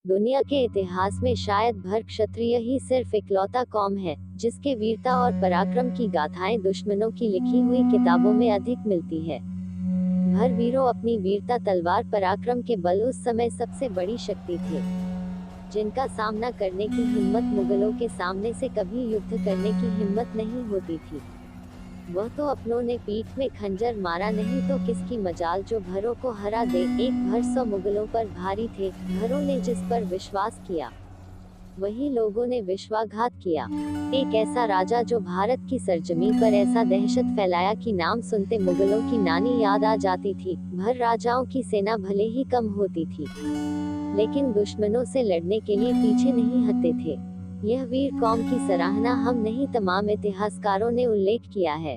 दुनिया के इतिहास में शायद भर क्षत्रिय ही सिर्फ इकलौता कौम है जिसके वीरता और पराक्रम की गाथाएं दुश्मनों की लिखी हुई किताबों में अधिक मिलती है। भर वीरों अपनी वीरता तलवार पराक्रम के बल उस समय सबसे बड़ी शक्ति थे, जिनका सामना करने की हिम्मत मुगलों के सामने से कभी युद्ध करने की हिम्मत नहीं होती थी। वह तो अपनों ने पीठ में खंजर मारा, नहीं तो किसकी मजाल जो भरों को हरा दे। एक भर 100 मुगलों पर भारी थे। भरों ने जिस पर विश्वास किया वही लोगों ने विश्वासघात किया। एक ऐसा राजा जो भारत की सरजमी पर ऐसा दहशत फैलाया कि नाम सुनते मुगलों की नानी याद आ जाती थी। भर राजाओं की सेना भले ही कम होती थी, लेकिन दुश्मनों से लड़ने के लिए पीछे नहीं हटते थे। यह वीर कौम की सराहना हम नहीं तमाम इतिहासकारों ने उल्लेख किया है।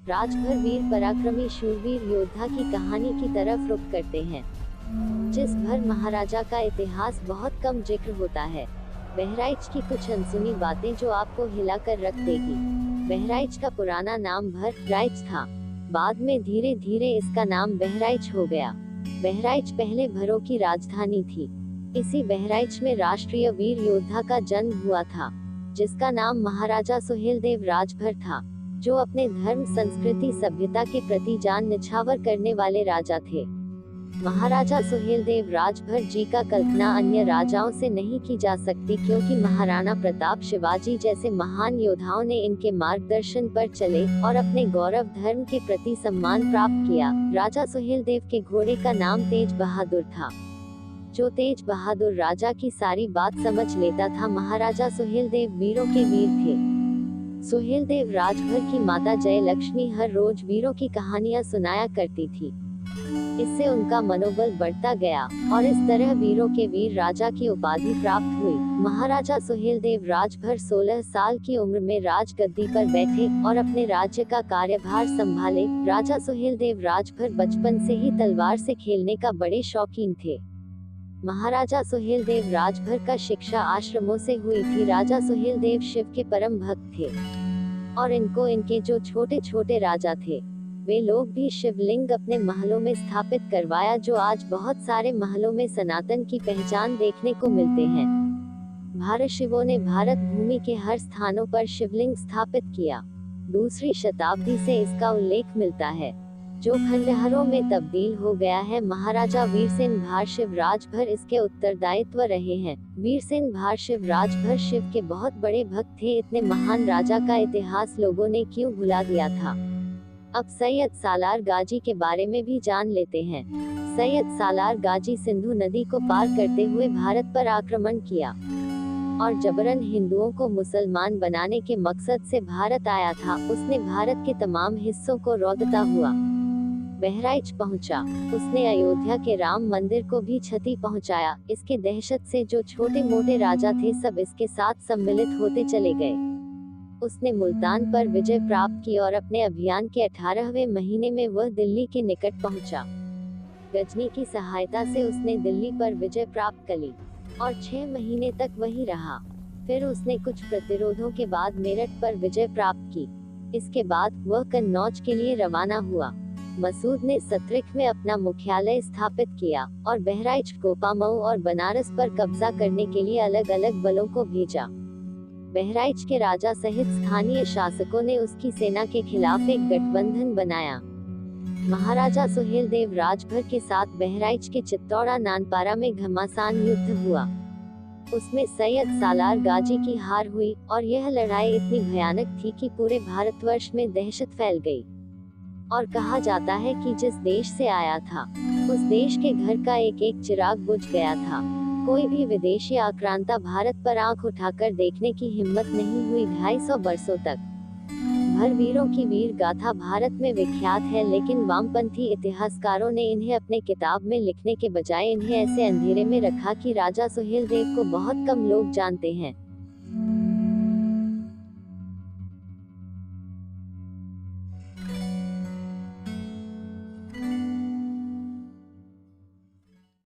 राजभर वीर पराक्रमी शूरवीर योद्धा की कहानी की तरफ रुख करते हैं, जिस भर महाराजा का इतिहास बहुत कम जिक्र होता है। बहराइच की कुछ अनसुनी बातें जो आपको हिलाकर रख देगी। बहराइच का पुराना नाम भर राइच था, बाद में धीरे धीरे इसका नाम बहराइच हो गया। बहराइच पहले भरों की राजधानी थी। इसी बहराइच में राष्ट्रीय वीर योद्धा का जन्म हुआ था, जिसका नाम महाराजा सुहेलदेव राजभर था, जो अपने धर्म संस्कृति सभ्यता के प्रति जान निछावर करने वाले राजा थे। महाराजा सुहेलदेव राजभर जी का कल्पना अन्य राजाओं से नहीं की जा सकती, क्योंकि महाराणा प्रताप शिवाजी जैसे महान योद्धाओं ने इनके मार्गदर्शन पर चले और अपने गौरव धर्म के प्रति सम्मान प्राप्त किया। राजा सुहेलदेव के घोड़े का नाम तेज बहादुर था, जो तेज बहादुर राजा की सारी बात समझ लेता था। महाराजा सुहेलदेव वीरों के वीर थे। सुहेलदेव राजभर की माता जयलक्ष्मी हर रोज वीरों की कहानियां सुनाया करती थी। इससे उनका मनोबल बढ़ता गया और इस तरह वीरों के वीर राजा की उपाधि प्राप्त हुई। महाराजा सुहेलदेव राजभर 16 साल की उम्र में राजगद्दी पर बैठे और अपने राज्य का कार्यभार संभाले। राजा सुहेलदेव राजभर बचपन से ही तलवार से खेलने का बड़े शौकीन थे। महाराजा सुहेलदेव राजभर का शिक्षा आश्रमों से हुई थी। राजा सुहेलदेव शिव के परम भक्त थे और इनके जो छोटे छोटे राजा थे, वे लोग भी शिवलिंग अपने महलों में स्थापित करवाया, जो आज बहुत सारे महलों में सनातन की पहचान देखने को मिलते हैं। भारत शिवों ने भारत भूमि के हर स्थानों पर शिवलिंग स्थापित किया। दूसरी शताब्दी से इसका उल्लेख मिलता है, जो खंडहरों में तब्दील हो गया है। महाराजा वीरसेन भारशिव राजभर इसके उत्तरदायित्व रहे हैं। वीरसेन भारशिव राजभर शिव के बहुत बड़े भक्त थे। इतने महान राजा का इतिहास लोगों ने क्यों भुला दिया था। अब सैयद सालार गाजी के बारे में भी जान लेते हैं। सैयद सालार गाजी सिंधु नदी को पार करते हुए भारत पर आक्रमण किया और जबरन हिंदुओं को मुसलमान बनाने के मकसद से भारत आया था। उसने भारत के तमाम हिस्सों को रौंदता हुआ बहराइच पहुंचा। उसने अयोध्या के राम मंदिर को भी क्षति पहुंचाया। इसके दहशत से जो छोटे मोटे राजा थे, सब इसके साथ सम्मिलित होते चले गए। उसने मुल्तान पर विजय प्राप्त की और अपने अभियान के 18वें महीने में वह दिल्ली के निकट पहुंचा। गजनी की सहायता से उसने दिल्ली पर विजय प्राप्त कर ली और 6 महीने तक वहीं रहा। फिर उसने कुछ प्रतिरोधों के बाद मेरठ पर विजय प्राप्त की। इसके बाद वह कन्नौज के लिए रवाना हुआ। मसूद ने सतरिख में अपना मुख्यालय स्थापित किया और बहराइच, कोपामऊ और बनारस पर कब्जा करने के लिए अलग अलग बलों को भेजा। बहराइच के राजा सहित स्थानीय शासकों ने उसकी सेना के खिलाफ एक गठबंधन बनाया। महाराजा सुहेलदेव राजभर के साथ बहराइच के चित्तौड़ा नानपारा में घमासान युद्ध हुआ। उसमें सैयद सालार गाजी की हार हुई और यह लड़ाई इतनी भयानक थी कि पूरे भारतवर्ष में दहशत फैल गई। और कहा जाता है कि जिस देश से आया था, उस देश के घर का एक एक चिराग बुझ गया था। कोई भी विदेशी आक्रांता भारत पर आंख उठाकर देखने की हिम्मत नहीं हुई। 250 वर्षों तक भर वीरों की वीर गाथा भारत में विख्यात है, लेकिन वामपंथी इतिहासकारों ने इन्हें अपने किताब में लिखने के बजाय इन्हें ऐसे अंधेरे में रखा कि राजा सुहेलदेव को बहुत कम लोग जानते हैं।